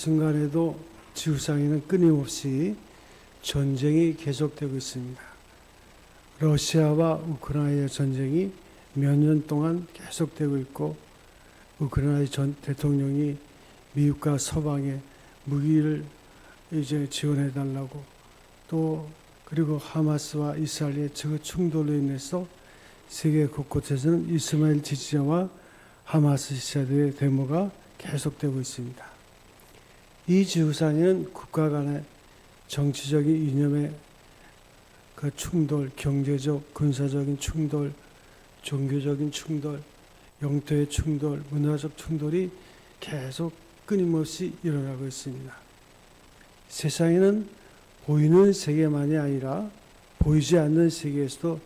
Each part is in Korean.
순간에도 지구상에는 끊임없이 전쟁이 계속되고 있습니다. 러시아와 우크라이나 전쟁이 몇 년 동안 계속되고 있고, 우크라이나 전 대통령이 미국과 서방에 무기를 이제 지원해 달라고, 또 그리고 하마스와 이스라엘의 그 충돌로 인해서 세계 곳곳에서는 이스라엘 지지자와 하마스 지지자들의 데모가 계속되고 있습니다. 이 지구상에는 국가 간의 정치적인 이념의 그 충돌, 경제적, 군사적인 충돌, 종교적인 충돌, 영토의 충돌, 문화적 충돌이 계속 끊임없이 일어나고 있습니다. 세상에는 보이는 세계만이 아니라 보이지 않는 세계에서도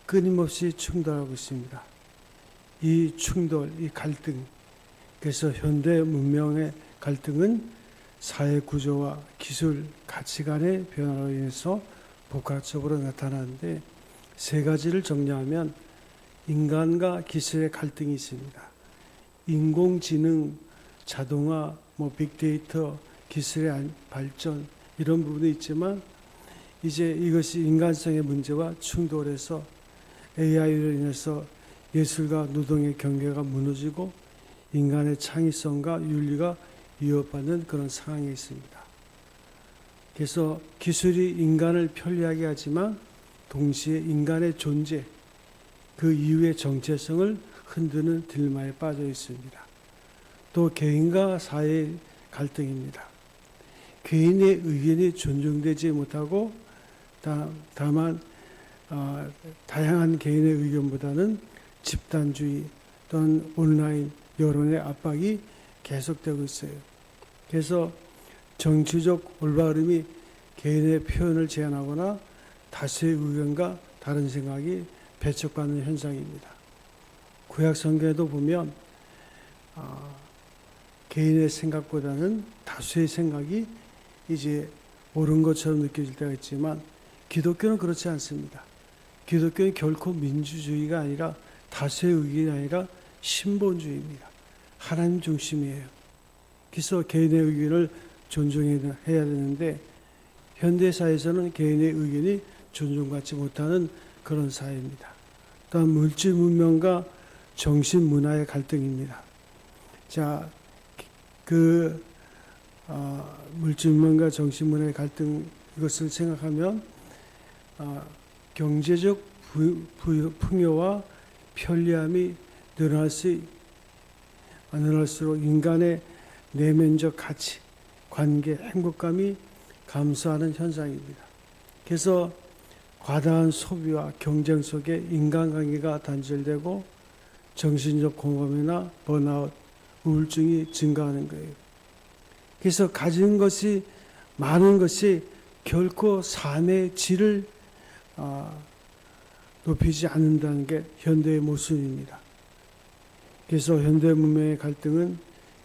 끊임없이 충돌하고 있습니다. 이 충돌, 이 갈등, 그래서 현대 문명의 갈등은 사회 구조와 기술, 가치관의 변화로 인해서 복합적으로 나타나는데, 세 가지를 정리하면 인간과 기술의 갈등이 있습니다. 인공지능, 자동화, 빅데이터, 기술의 발전, 이런 부분이 있지만, 이제 이것이 인간성의 문제와 충돌해서 AI로 인해서 예술과 노동의 경계가 무너지고 인간의 창의성과 윤리가 위협받는 그런 상황에 있습니다. 그래서 기술이 인간을 편리하게 하지만 동시에 인간의 존재, 그 이후의 정체성을 흔드는 딜레마에 빠져 있습니다. 또 개인과 사회의 갈등입니다. 개인의 의견이 존중되지 못하고 다만 다양한 개인의 의견보다는 집단주의 또는 온라인 여론의 압박이 계속되고 있어요. 그래서 정치적 올바름이 개인의 표현을 제한하거나 다수의 의견과 다른 생각이 배척받는 현상입니다. 구약 성경에도 보면 개인의 생각보다는 다수의 생각이 이제 옳은 것처럼 느껴질 때가 있지만, 기독교는 그렇지 않습니다. 기독교는 결코 민주주의가 아니라, 다수의 의견이 아니라 신본주의입니다. 하나님 중심이에요. 그래서 개인의 의견을 존중해야 되는데, 현대사회에서는 개인의 의견이 존중받지 못하는 그런 사회입니다. 또한 물질 문명과 정신 문화의 갈등입니다. 자, 물질 문명과 정신 문화의 갈등, 이것을 생각하면 경제적 풍요와 편리함이 늘어날수록 인간의 내면적 가치, 관계, 행복감이 감소하는 현상입니다. 그래서 과다한 소비와 경쟁 속에 인간관계가 단절되고 정신적 공허감이나 번아웃, 우울증이 증가하는 거예요. 그래서 가진 것이 많은 것이 결코 삶의 질을 높이지 않는다는 게 현대의 모습입니다. 그래서 현대 문명의 갈등은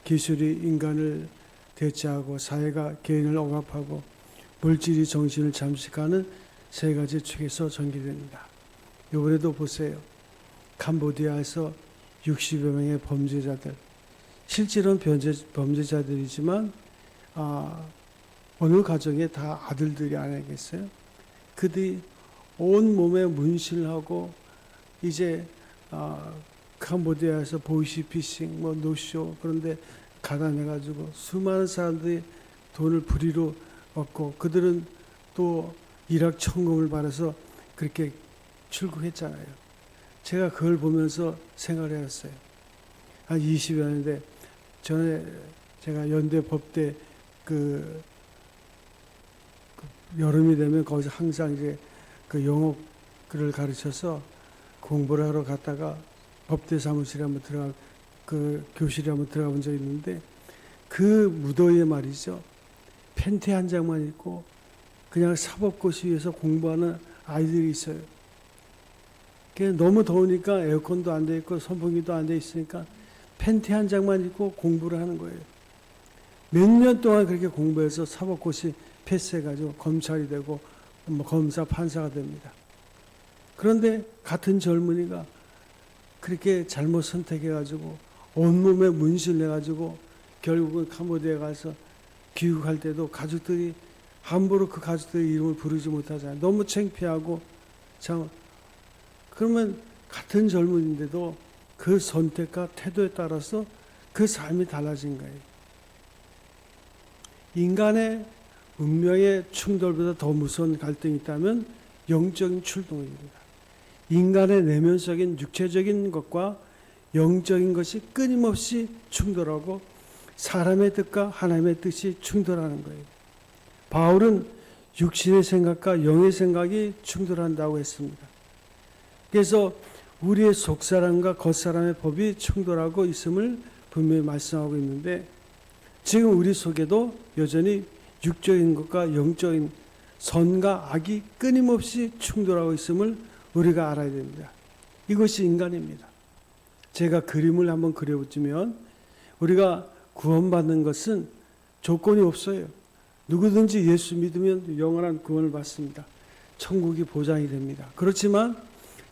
기술이 인간을 대체하고 사회가 개인을 억압하고 물질이 정신을 잠식하는 세 가지 축에서 전개됩니다. 이번에도 보세요. 캄보디아에서 60여 명의 범죄자들, 실제로는 범죄자들이지만 어느 가정에 다 아들들이 아니겠어요? 그들이 온 몸에 문신을 하고 이제 캄보디아에서 보이시피싱, 노쇼, 그런데 가담해가지고 수많은 사람들이 돈을 불의로 얻고, 그들은 또 일확천금을 받아서 그렇게 출국했잖아요. 제가 그걸 보면서 생각을 해봤어요. 한 20여 년인데, 전에 제가 연대 법대 여름이 되면 거기서 항상 이제 그 영어를 가르쳐서 공부를 하러 갔다가 법대 사무실에 한번 교실에 한번 들어가 본 적이 있는데, 그 무더위에 말이죠. 팬티 한 장만 입고 그냥 사법고시에서 공부하는 아이들이 있어요. 너무 더우니까 에어컨도 안 돼 있고 선풍기도 안 돼 있으니까 팬티 한 장만 입고 공부를 하는 거예요. 몇 년 동안 그렇게 공부해서 사법고시 패스해가지고 검찰이 되고 검사, 판사가 됩니다. 그런데 같은 젊은이가 그렇게 잘못 선택해가지고 온몸에 문신을 해가지고 결국은 캄보디아에 가서 귀국할 때도 가족들이 함부로 그 가족들의 이름을 부르지 못하잖아요. 너무 창피하고 참. 그러면 같은 젊은인데도 그 선택과 태도에 따라서 그 삶이 달라진 거예요. 인간의 운명의 충돌보다 더 무서운 갈등이 있다면 영적인 충돌입니다. 인간의 내면적인 육체적인 것과 영적인 것이 끊임없이 충돌하고 사람의 뜻과 하나님의 뜻이 충돌하는 거예요. 바울은 육신의 생각과 영의 생각이 충돌한다고 했습니다. 그래서 우리의 속사람과 겉사람의 법이 충돌하고 있음을 분명히 말씀하고 있는데, 지금 우리 속에도 여전히 육적인 것과 영적인 선과 악이 끊임없이 충돌하고 있음을 우리가 알아야 됩니다. 이것이 인간입니다. 제가 그림을 한번 그려보자면, 우리가 구원받는 것은 조건이 없어요. 누구든지 예수 믿으면 영원한 구원을 받습니다. 천국이 보장이 됩니다. 그렇지만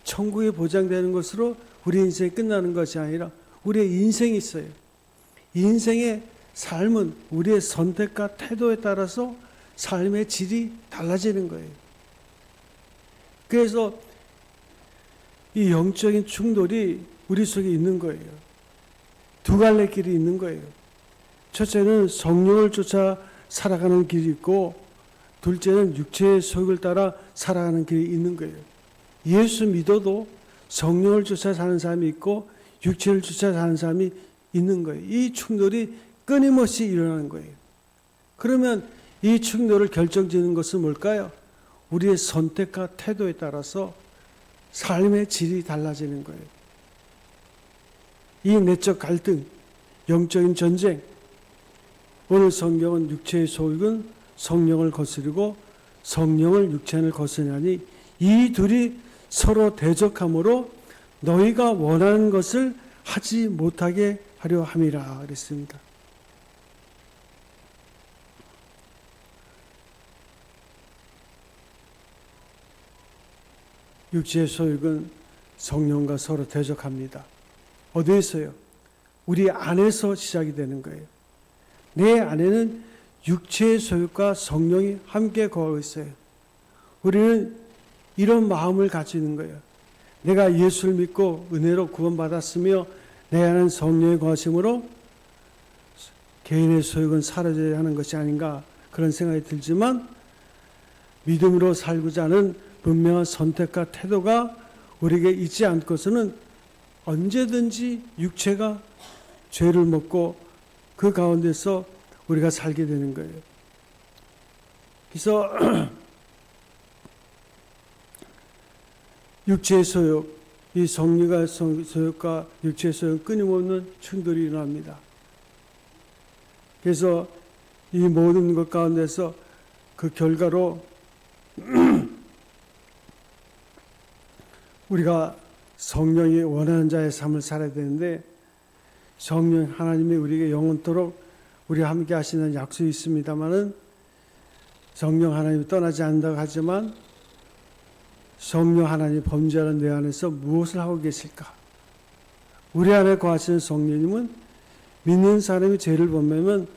천국이 보장되는 것으로 우리 인생이 끝나는 것이 아니라 우리의 인생이 있어요. 인생의 삶은 우리의 선택과 태도에 따라서 삶의 질이 달라지는 거예요. 그래서 이 영적인 충돌이 우리 속에 있는 거예요. 두 갈래 길이 있는 거예요. 첫째는 성령을 쫓아 살아가는 길이 있고, 둘째는 육체의 소욕을 따라 살아가는 길이 있는 거예요. 예수 믿어도 성령을 쫓아 사는 사람이 있고 육체를 쫓아 사는 사람이 있는 거예요. 이 충돌이 끊임없이 일어나는 거예요. 그러면 이 충돌을 결정짓는 것은 뭘까요? 우리의 선택과 태도에 따라서 삶의 질이 달라지는 거예요. 이 내적 갈등, 영적인 전쟁, 오늘 성경은 육체의 소욕은 성령을 거스르고 성령을 육체를 거스르니 이 둘이 서로 대적함으로 너희가 원하는 것을 하지 못하게 하려 함이라 그랬습니다. 육체의 소욕은 성령과 서로 대적합니다. 어디에서요? 우리 안에서 시작이 되는 거예요. 내 안에는 육체의 소욕과 성령이 함께 거하고 있어요. 우리는 이런 마음을 가지는 거예요. 내가 예수를 믿고 은혜로 구원받았으며 내 안은 성령의 거하심으로 개인의 소욕은 사라져야 하는 것이 아닌가, 그런 생각이 들지만, 믿음으로 살고자 하는 분명한 선택과 태도가 우리에게 있지 않고서는 언제든지 육체가 죄를 먹고 그 가운데서 우리가 살게 되는 거예요. 그래서 육체의 소욕, 이 성리가 소욕과 육체의 소욕 끊임없는 충돌이 일어납니다. 그래서 이 모든 것 가운데서 그 결과로 우리가 성령이 원하는 자의 삶을 살아야 되는데, 성령 하나님이 우리에게 영원토록 우리와 함께 하시는 약속이 있습니다마는, 성령 하나님이 떠나지 않는다고 하지만 성령 하나님 범죄하는 내 안에서 무엇을 하고 계실까? 우리 안에 거하시는 성령님은 믿는 사람이 죄를 범하면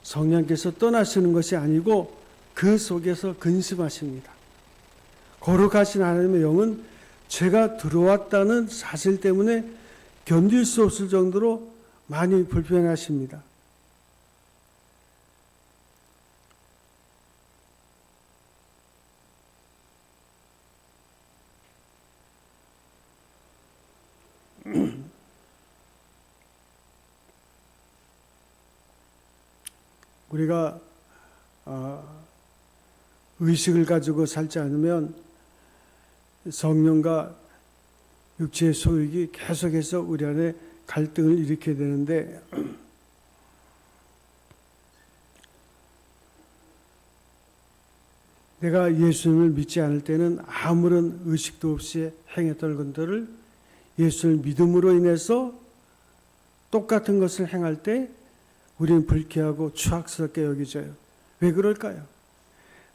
성령께서 떠나시는 것이 아니고 그 속에서 근심하십니다. 거룩하신 하나님의 영은 죄가 들어왔다는 사실 때문에 견딜 수 없을 정도로 많이 불편하십니다. 우리가 의식을 가지고 살지 않으면 성령과 육체의 소욕이 계속해서 우리 안에 갈등을 일으키게 되는데, 내가 예수님을 믿지 않을 때는 아무런 의식도 없이 행했던 것들을 예수를 믿음으로 인해서 똑같은 것을 행할 때 우리는 불쾌하고 추악스럽게 여기져요. 왜 그럴까요?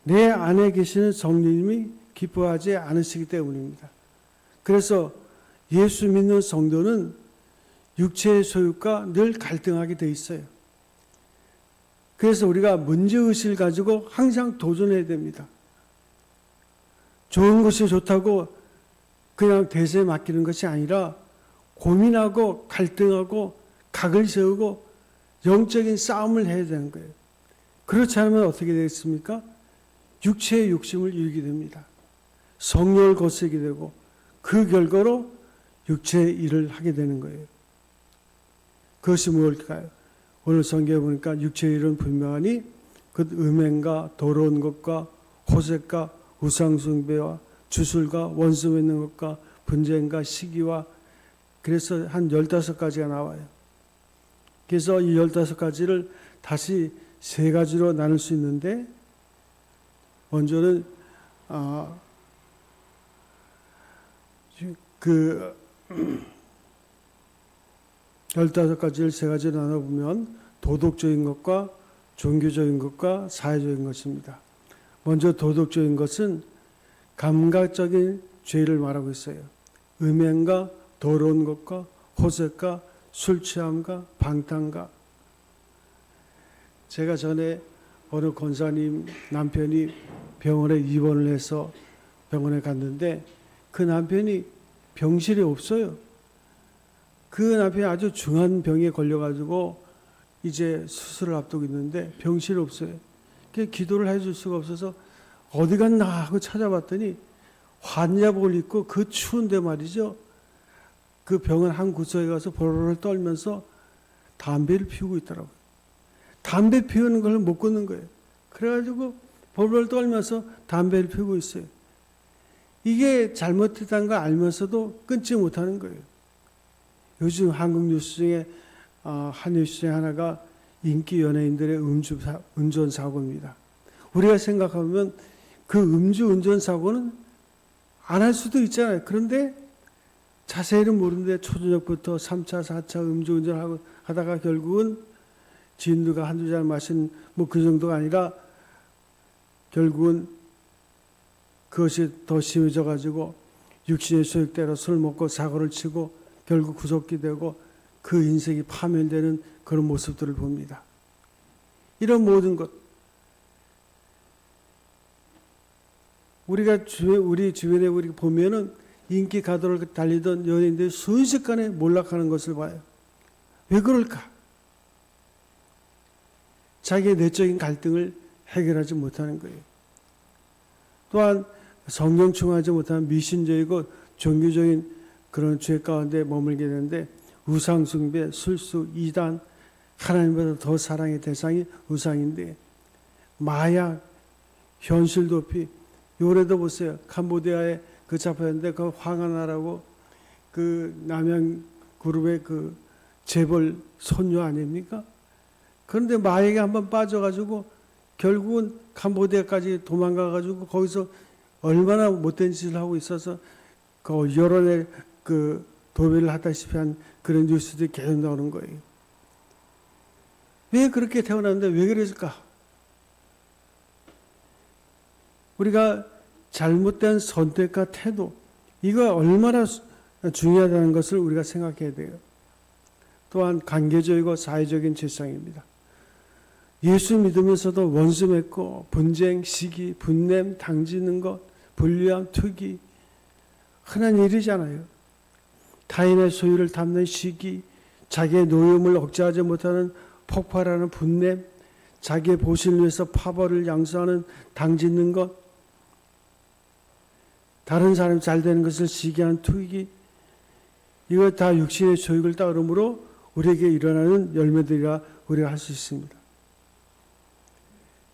내 안에 계시는 성령님이 기뻐하지 않으시기 때문입니다. 그래서 예수 믿는 성도는 육체의 소욕과 늘 갈등하게 돼 있어요. 그래서 우리가 문제의식을 가지고 항상 도전해야 됩니다. 좋은 것이 좋다고 그냥 대세에 맡기는 것이 아니라 고민하고 갈등하고 각을 세우고 영적인 싸움을 해야 되는 거예요. 그렇지 않으면 어떻게 되겠습니까? 육체의 욕심을 이루게 됩니다. 성령을 거스르게 되고 그 결과로 육체의 일을 하게 되는 거예요. 그것이 무엇일까요? 오늘 성경에 보니까 육체의 일은 분명하니 그 음행과 더러운 것과 호색과 우상숭배와 주술과 원수 맺는 것과 분쟁과 시기와 그래서 한 15가지가 나와요. 그래서 이 15가지를 다시 3가지로 나눌 수 있는데 먼저는 그 15가지를 3가지로 나눠보면 도덕적인 것과 종교적인 것과 사회적인 것입니다. 먼저 도덕적인 것은 감각적인 죄를 말하고 있어요. 음행과 더러운 것과 호색과 술 취함과 방탕과. 제가 전에 어느 권사님 남편이 병원에 입원을 해서 병원에 갔는데 그 남편이 병실에 없어요. 그 남편이 아주 중한 병에 걸려가지고 이제 수술을 앞두고 있는데 병실에 없어요. 기도를 해줄 수가 없어서 어디 갔나 하고 찾아봤더니 환자복을 입고 그 추운데 말이죠. 그 병원 한 구석에 가서 보르르 떨면서 담배를 피우고 있더라고요. 담배 피우는 걸 못 끊는 거예요. 그래가지고 보르르 떨면서 담배를 피우고 있어요. 이게 잘못했다는 걸 알면서도 끊지 못하는 거예요. 요즘 한국 뉴스 중에 한 뉴스 중에 하나가 인기 연예인들의 음주운전 사고입니다. 우리가 생각하면 그 음주운전 사고는 안 할 수도 있잖아요. 그런데 자세히는 모르는데 초저녁부터 3차, 4차 음주운전을 하다가 결국은 진두가 한두 잔 마신 뭐 그 정도가 아니라 결국은 그것이 더 심해져 가지고 육신의 소욕대로 술 먹고 사고를 치고 결국 구속이 되고 그 인생이 파멸되는 그런 모습들을 봅니다. 이런 모든 것 우리가 우리 주변에 우리 보면은 인기 가도를 달리던 연예인들이 순식간에 몰락하는 것을 봐요. 왜 그럴까? 자기의 내적인 갈등을 해결하지 못하는 거예요. 또한 성령 충만하지 못한 미신적이고 종교적인 그런 죄 가운데 머물게 되는데 우상숭배, 술수, 이단, 하나님보다 더 사랑의 대상이 우상인데 마약, 현실도피, 요래도 보세요. 캄보디아에 그 잡혔는데 그 황하나라고 그 남양 그룹의 그 재벌 손녀 아닙니까? 그런데 마약에 한번 빠져가지고 결국은 캄보디아까지 도망가가지고 거기서 얼마나 못된 짓을 하고 있어서 그 여론의 그 도배를 하다시피 한 그런 뉴스들이 계속 나오는 거예요. 왜 그렇게 태어났는데 왜 그랬을까? 우리가 잘못된 선택과 태도, 이거 얼마나 중요하다는 것을 우리가 생각해야 돼요. 또한 관계적이고 사회적인 죄성입니다. 예수 믿으면서도 원수 맺고 분쟁, 시기, 분냄, 당지는 것, 불리함, 투기 흔한 일이잖아요. 타인의 소유를 담는 시기, 자기의 노여움을 억제하지 못하는 폭발하는 분냄, 자기의 보신을 위해서 파벌을 양수하는 당짓는 것, 다른 사람이 잘 되는 것을 시기하는 투기, 이거 다 육신의 소욕을 따르므로 우리에게 일어나는 열매들이라 우리가 할 수 있습니다.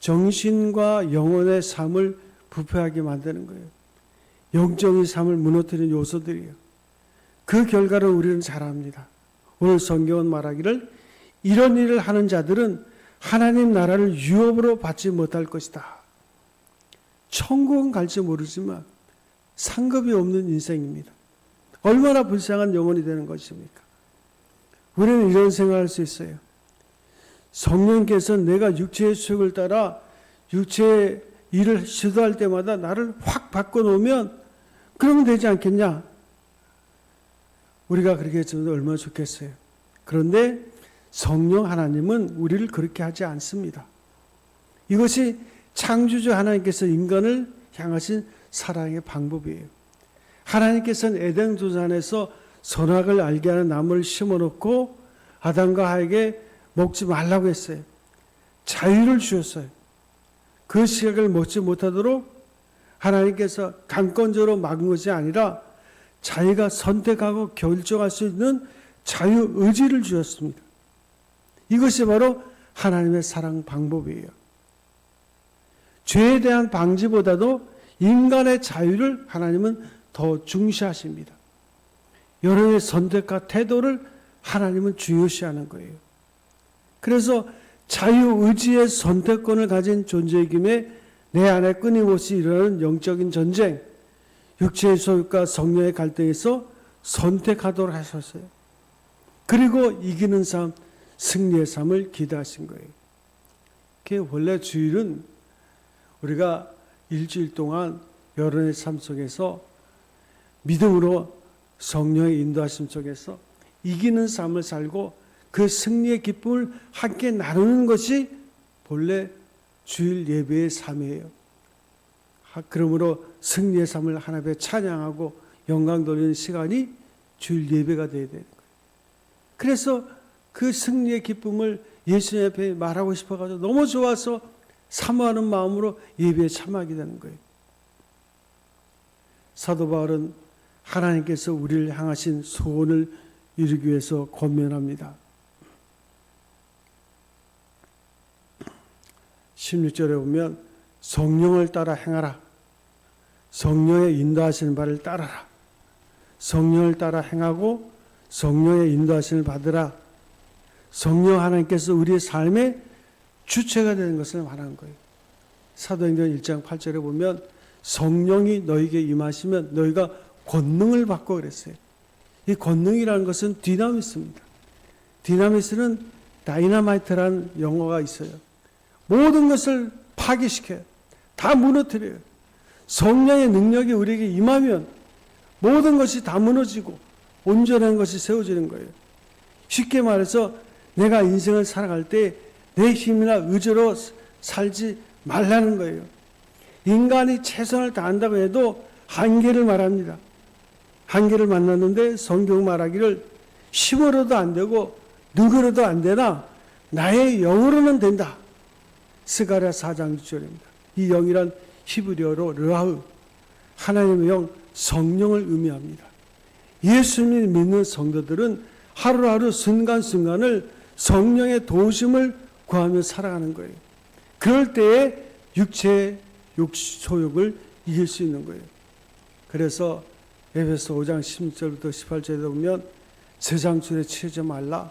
정신과 영혼의 삶을 부패하게 만드는 거예요. 영적인 삶을 무너뜨리는 요소들이에요. 그 결과를 우리는 잘 압니다. 오늘 성경은 말하기를 이런 일을 하는 자들은 하나님 나라를 유업으로 받지 못할 것이다. 천국은 갈지 모르지만 상급이 없는 인생입니다. 얼마나 불쌍한 영혼이 되는 것입니까? 우리는 이런 생각할 수 있어요. 성령께서 내가 육체의 수욕을 따라 육체의 일을 시도할 때마다 나를 확 바꿔놓으면 그러면 되지 않겠냐? 우리가 그렇게 했으면 얼마나 좋겠어요. 그런데 성령 하나님은 우리를 그렇게 하지 않습니다. 이것이 창조주 하나님께서 인간을 향하신 사랑의 방법이에요. 하나님께서는 에덴 동산에서 선악을 알게 하는 나무를 심어놓고 아담과 하에게 먹지 말라고 했어요. 자유를 주셨어요. 그 시각을 먹지 못하도록 하나님께서 강권적으로 막은 것이 아니라 자기가 선택하고 결정할 수 있는 자유의지를 주셨습니다. 이것이 바로 하나님의 사랑 방법이에요. 죄에 대한 방지보다도 인간의 자유를 하나님은 더 중시하십니다. 여러분의 선택과 태도를 하나님은 중요시하는 거예요. 그래서 자유의지의 선택권을 가진 존재이기에 내 안에 끊임없이 일어나는 영적인 전쟁, 육체의 소유과 성령의 갈등에서 선택하도록 하셨어요. 그리고 이기는 삶, 승리의 삶을 기대하신 거예요. 그게 원래 주일은 우리가 일주일 동안 여러분의 삶 속에서 믿음으로 성령의 인도하심 속에서 이기는 삶을 살고 그 승리의 기쁨을 함께 나누는 것이 본래 주일 예배의 삶이에요. 그러므로 승리의 삶을 하나님께 찬양하고 영광 돌리는 시간이 주일 예배가 되어야 되는 거예요. 그래서 그 승리의 기쁨을 예수님 앞에 말하고 싶어가지고 너무 좋아서 사모하는 마음으로 예배에 참여하게 되는 거예요. 사도 바울은 하나님께서 우리를 향하신 소원을 이루기 위해서 권면합니다. 16절에 보면 성령을 따라 행하라. 성령의 인도하시는 바를 따라라. 성령을 따라 행하고 성령의 인도하심을 받으라. 성령 하나님께서 우리의 삶의 주체가 되는 것을 말하는 거예요. 사도행전 1장 8절에 보면 성령이 너에게 임하시면 너희가 권능을 받고 그랬어요. 이 권능이라는 것은 디나미스입니다. 디나미스는 다이너마이트라는 영어가 있어요. 모든 것을 파괴시켜요. 다 무너뜨려요. 성령의 능력이 우리에게 임하면 모든 것이 다 무너지고 온전한 것이 세워지는 거예요. 쉽게 말해서 내가 인생을 살아갈 때 내 힘이나 의지로 살지 말라는 거예요. 인간이 최선을 다한다고 해도 한계를 말합니다. 한계를 만났는데 성경 말하기를 힘으로도 안 되고 능으로도 안 되나 나의 영으로는 된다. 스가랴 4장 6절입니다. 이 영이란 히브리어로 르아흐, 하나님의 영, 성령을 의미합니다. 예수님을 믿는 성도들은 하루하루 순간순간을 성령의 도우심을 구하며 살아가는 거예요. 그럴 때에 육체의 소욕을 이길 수 있는 거예요. 그래서 에베소 5장 16절부터 18절에 보면 세상술에 취하지 말라.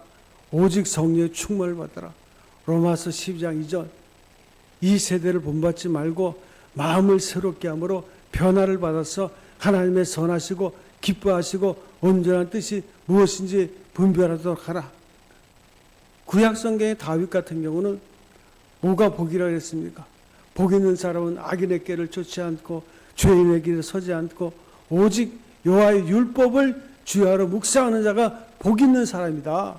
오직 성령의 충만을 받아라. 로마서 12장 2절 이 세대를 본받지 말고 마음을 새롭게 함으로 변화를 받아서 하나님의 선하시고 기뻐하시고 온전한 뜻이 무엇인지 분별하도록 하라. 구약성경의 다윗 같은 경우는 뭐가 복이라 그랬습니까? 복 있는 사람은 악인의 길을 쫓지 않고 죄인의 길을 서지 않고 오직 여호와의 율법을 주야로 묵상하는 자가 복 있는 사람이다.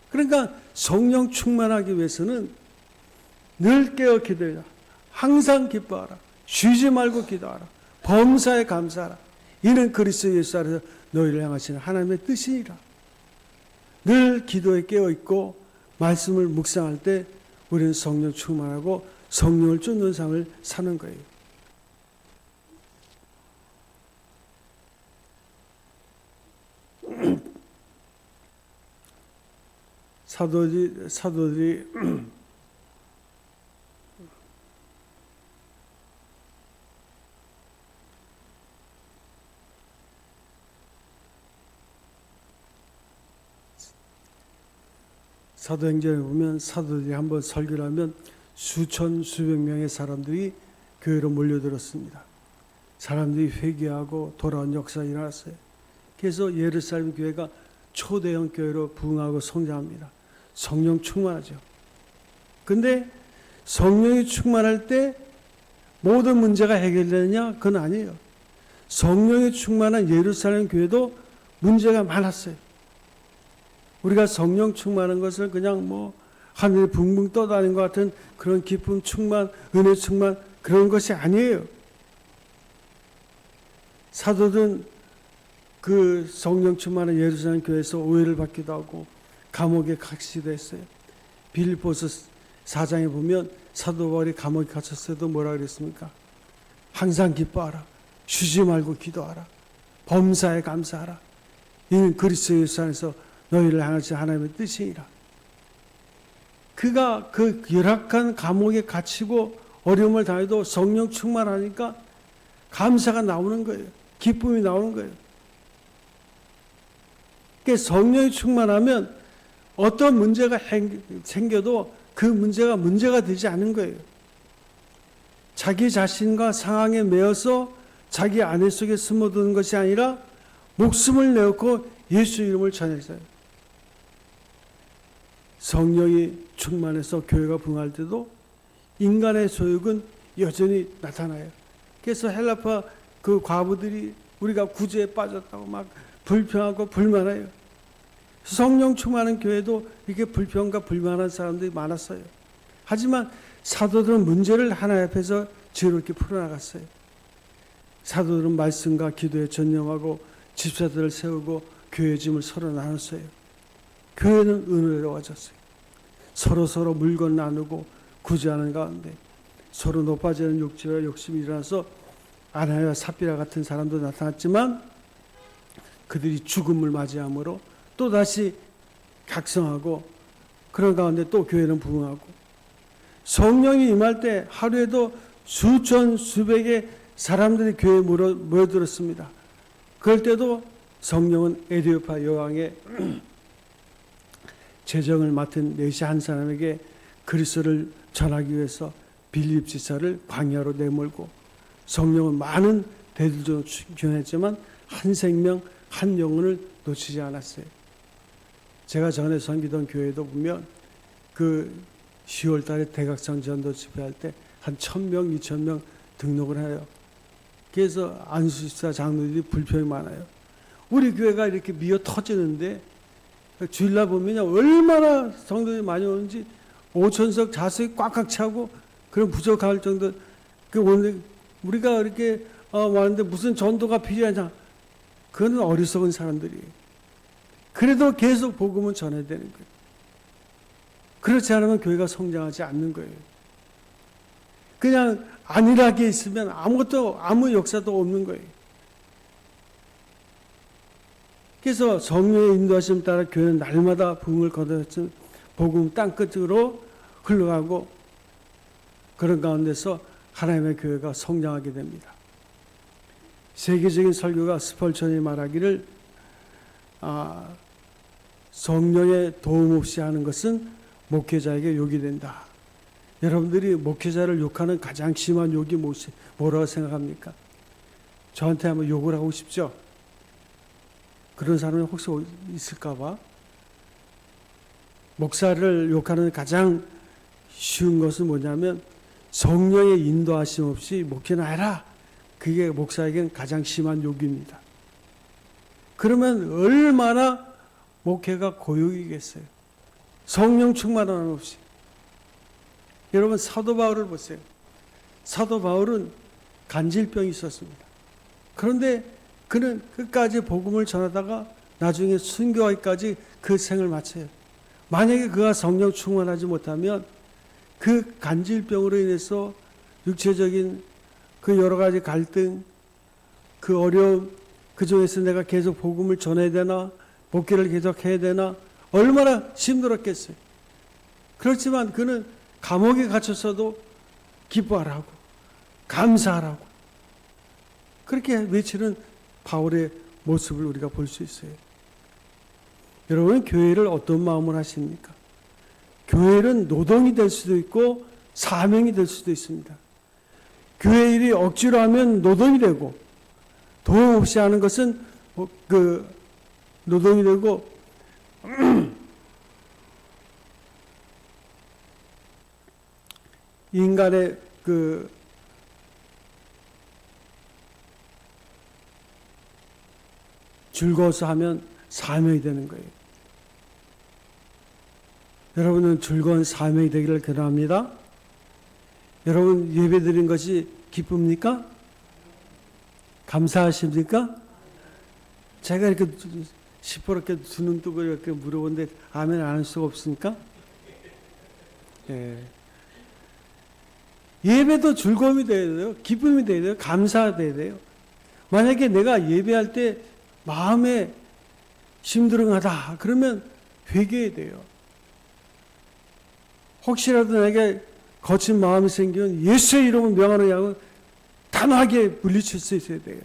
그러니까 성령 충만하기 위해서는 늘 깨어 기도해라. 항상 기뻐하라. 쉬지 말고 기도하라. 범사에 감사하라. 이는 그리스도 예수 안에서 너희를 향하시는 하나님의 뜻이니라. 늘 기도에 깨어 있고 말씀을 묵상할 때 우리는 성령 충만하고 성령을 쫓는 삶을 사는 거예요. 사도들이 사도행전에 보면 사도들이 한번 설교를 하면 수천 수백 명의 사람들이 교회로 몰려들었습니다. 사람들이 회개하고 돌아온 역사가 일어났어요. 그래서 예루살렘 교회가 초대형 교회로 부흥하고 성장합니다. 성령 충만하죠. 근데 성령이 충만할 때 모든 문제가 해결되느냐? 그건 아니에요. 성령이 충만한 예루살렘 교회도 문제가 많았어요. 우리가 성령 충만한 것을 그냥 하늘에 붕붕 떠다니는 것 같은 그런 기쁨 충만, 은혜 충만 그런 것이 아니에요. 사도들은 그 성령 충만한 예루살렘 교회에서 오해를 받기도 하고 감옥에 갇히기도 했어요. 빌립보서 4장에 보면 사도 바울이 감옥에 갇혔을 때도 뭐라 그랬습니까? 항상 기뻐하라. 쉬지 말고 기도하라. 범사에 감사하라. 이는 그리스도 예수 안에서 너희를 향하신 하나님의 뜻이니라. 그가 그 열악한 감옥에 갇히고 어려움을 당해도 성령 충만하니까 감사가 나오는 거예요. 기쁨이 나오는 거예요. 그러니까 성령이 충만하면 어떤 문제가 생겨도 그 문제가 되지 않은 거예요. 자기 자신과 상황에 매여서 자기 안에 속에 숨어드는 것이 아니라 목숨을 내놓고 예수 이름을 전했어요. 성령이 충만해서 교회가 부흥할 때도 인간의 소욕은 여전히 나타나요. 그래서 헬라파 그 과부들이 우리가 구제에 빠졌다고 막 불평하고 불만해요. 성령 충만한 교회도 이렇게 불평과 불만한 사람들이 많았어요. 하지만 사도들은 문제를 하나 앞에서 지혜롭게 풀어나갔어요. 사도들은 말씀과 기도에 전념하고 집사들을 세우고 교회 짐을 서로 나눴어요. 교회는 은혜로워졌어요. 서로 물건 나누고 구제하는 가운데 서로 높아지는 욕심과 욕심이 일어나서 아나니아와 삽비라 같은 사람도 나타났지만 그들이 죽음을 맞이함으로 또다시 각성하고 그런 가운데 또 교회는 부흥하고 성령이 임할 때 하루에도 수천 수백의 사람들이 교회에 모여들었습니다. 그럴 때도 성령은 에디오파 여왕의 재정을 맡은 내시 한 사람에게 그리스도를 전하기 위해서 빌립 지사를 광야로 내몰고 성령은 많은 대들도 주현했지만 한 생명 한 영혼을 놓치지 않았어요. 제가 전에 섬기던 교회도 보면 그 10월 달에 대각선 전도 집회할 때 한 1000명, 2000명 등록을 해요. 그래서 안수집사 장로들이 불평이 많아요. 우리 교회가 이렇게 미어 터지는데 주일날 보면 얼마나 성도들이 많이 오는지 5천석 좌석이 꽉꽉 차고 그런 부족할 정도. 그 오늘 우리가 이렇게 많은데 무슨 전도가 필요하냐? 그건 어리석은 사람들이에요. 그래도 계속 복음은 전해야 되는 거예요. 그렇지 않으면 교회가 성장하지 않는 거예요. 그냥 안일하게 있으면 아무 역사도 없는 거예요. 그래서 성령의 인도하심 따라 교회는 날마다 부흥을 거둬서 복음 땅끝으로 흘러가고 그런 가운데서 하나님의 교회가 성장하게 됩니다. 세계적인 설교가 스펄전이 말하기를 성령의 도움 없이 하는 것은 목회자에게 욕이 된다. 여러분들이 목회자를 욕하는 가장 심한 욕이 뭐라고 생각합니까? 저한테 한번 욕을 하고 싶죠? 그런 사람이 혹시 있을까 봐? 목사를 욕하는 가장 쉬운 것은 뭐냐면 성령의 인도하심 없이 목회나 해라. 그게 목사에게는 가장 심한 욕입니다. 그러면 얼마나 목회가 고역이겠어요. 성령 충만함 없이. 여러분 사도 바울을 보세요. 사도 바울은 간질병이 있었습니다. 그런데 그는 끝까지 복음을 전하다가 나중에 순교하기까지 그 생을 마쳐요. 만약에 그가 성령 충만하지 못하면 그 간질병으로 인해서 육체적인 그 여러 가지 갈등, 그 어려움, 그 중에서 내가 계속 복음을 전해야 되나, 목회를 계속 해야 되나, 얼마나 힘들었겠어요. 그렇지만 그는 감옥에 갇혔어도 기뻐하라고, 감사하라고 그렇게 외치는 바울의 모습을 우리가 볼 수 있어요. 여러분 교회를 어떤 마음으로 하십니까? 교회는 노동이 될 수도 있고 사명이 될 수도 있습니다. 교회 일이 억지로 하면 노동이 되고 도움 없이 하는 것은 그 노동이 되고 인간의 그 즐거워서 하면 사명이 되는 거예요. 여러분은 즐거운 사명이 되기를 기도합니다. 여러분 예배 드린 것이 기쁩니까? 감사하십니까? 제가 이렇게 시퍼렇게 두 눈 뜨고 이렇게 물어보는데 아멘 안 할 수가 없습니까? 예. 예배도 즐거움이 돼야 돼요. 기쁨이 돼야 돼요. 감사가 돼야 돼요. 만약에 내가 예배할 때 마음에 심드렁하다 그러면 회개해야 돼요. 혹시라도 내게 거친 마음이 생기면 예수의 이름을 명하는 양은 단호하게 물리칠 수 있어야 돼요.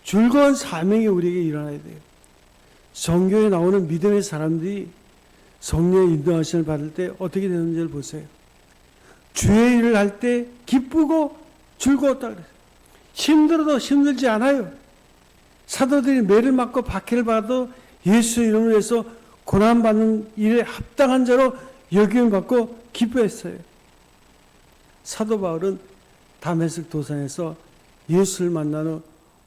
즐거운 사명이 우리에게 일어나야 돼요. 성경에 나오는 믿음의 사람들이 성령의 인도하심을 받을 때 어떻게 되는지를 보세요. 주의 일을 할 때 기쁘고 즐거웠다 그래요. 힘들어도 힘들지 않아요. 사도들이 매를 맞고 박해를 받아도 예수 이름을 위해서 고난받는 일에 합당한 자로 여김을 받고 기뻐했어요. 사도 바울은 다메섹 도상에서 예수를 만난 후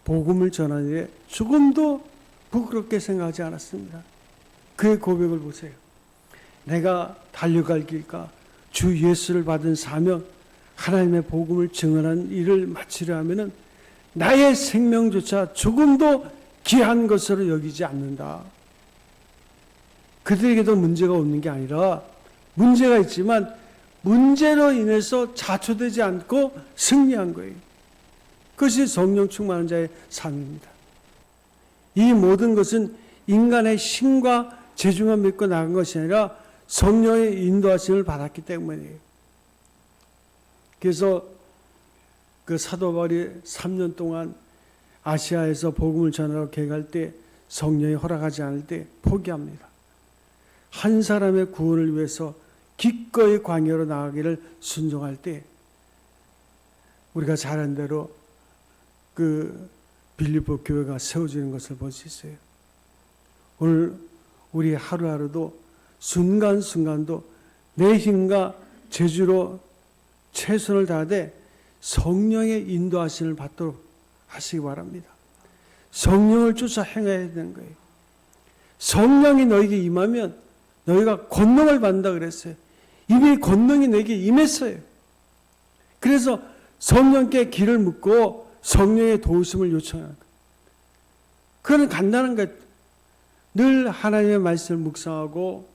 복음을 전하는 일에 조금도 부끄럽게 생각하지 않았습니다. 그의 고백을 보세요. 내가 달려갈 길과 주 예수를 받은 사명, 하나님의 복음을 증언하는 일을 마치려 하면은 나의 생명조차 조금도 귀한 것으로 여기지 않는다. 그들에게도 문제가 없는 게 아니라 문제가 있지만 문제로 인해서 자초되지 않고 승리한 거예요. 그것이 성령 충만한 자의 삶입니다. 이 모든 것은 인간의 힘과 재주만 믿고 나간 것이 아니라 성령의 인도하심을 받았기 때문이에요. 그래서 그 사도 바울이 3년 동안 아시아에서 복음을 전하러 계획할 때 성령이 허락하지 않을 때 포기합니다. 한 사람의 구원을 위해서 기꺼이 광야로 나가기를 순종할 때 우리가 잘한 대로 그 빌립보 교회가 세워지는 것을 볼 수 있어요. 오늘 우리 하루하루도 순간순간도 내 힘과 재주로 최선을 다하되 성령의 인도하심을 받도록 하시기 바랍니다. 성령을 쫓아 행해야 되는 거예요. 성령이 너에게 임하면 너희가 권능을 받는다 그랬어요. 이미 권능이 내게 임했어요. 그래서 성령께 길을 묻고 성령의 도우심을 요청하는 거예요. 그건 간단한 거예요. 늘 하나님의 말씀을 묵상하고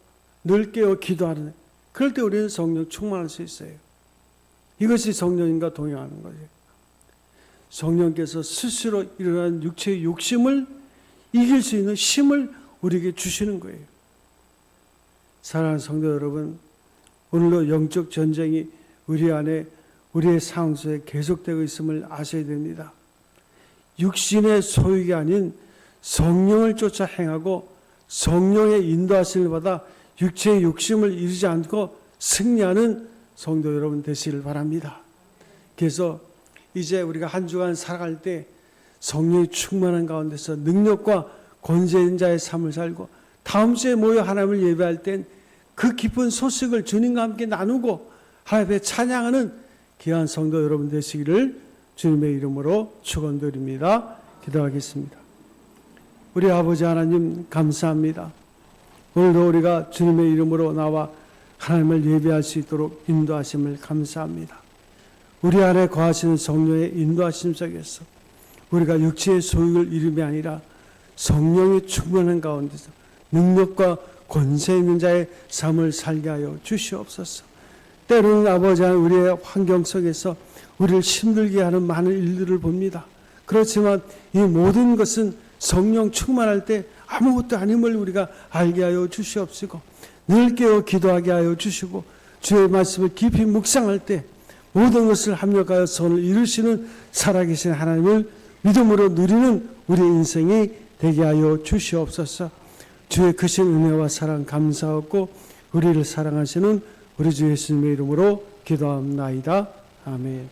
늘 깨어 기도하는, 그럴 때 우리는 성령 충만할 수 있어요. 이것이 성령님과 동행하는 거죠. 성령께서 스스로 일어난 육체의 욕심을 이길 수 있는 힘을 우리에게 주시는 거예요. 사랑하는 성도 여러분, 오늘도 영적 전쟁이 우리 안에, 우리의 상황 속에 계속되고 있음을 아셔야 됩니다. 육신의 소유가 아닌 성령을 쫓아 행하고 성령의 인도하심을 받아 육체의 욕심을 이루지 않고 승리하는 성도 여러분 되시길 바랍니다. 그래서 이제 우리가 한 주간 살아갈 때 성령이 충만한 가운데서 능력과 권세 있는 자의 삶을 살고 다음 주에 모여 하나님을 예배할 땐 그 기쁜 소식을 주님과 함께 나누고 하나님의 찬양하는 귀한 성도 여러분 되시기를 주님의 이름으로 축원드립니다. 기도하겠습니다. 우리 아버지 하나님 감사합니다. 오늘도 우리가 주님의 이름으로 나와 하나님을 예배할 수 있도록 인도하심을 감사합니다. 우리 안에 거하시는 성령의 인도하심 속에서 우리가 육체의 소유를 이름이 아니라 성령이 충만한 가운데서 능력과 권세 있는 자의 삶을 살게 하여 주시옵소서. 때로는 아버지 하나님 우리의 환경 속에서 우리를 힘들게 하는 많은 일들을 봅니다. 그렇지만 이 모든 것은 성령 충만할 때 아무것도 아님을 우리가 알게 하여 주시옵시고 늘 깨어 기도하게 하여 주시고 주의 말씀을 깊이 묵상할 때 모든 것을 합력하여 선을 이루시는 살아계신 하나님을 믿음으로 누리는 우리 인생이 되게 하여 주시옵소서. 주의 크신 은혜와 사랑 감사하고 우리를 사랑하시는 우리 주 예수님의 이름으로 기도합나이다. 아멘.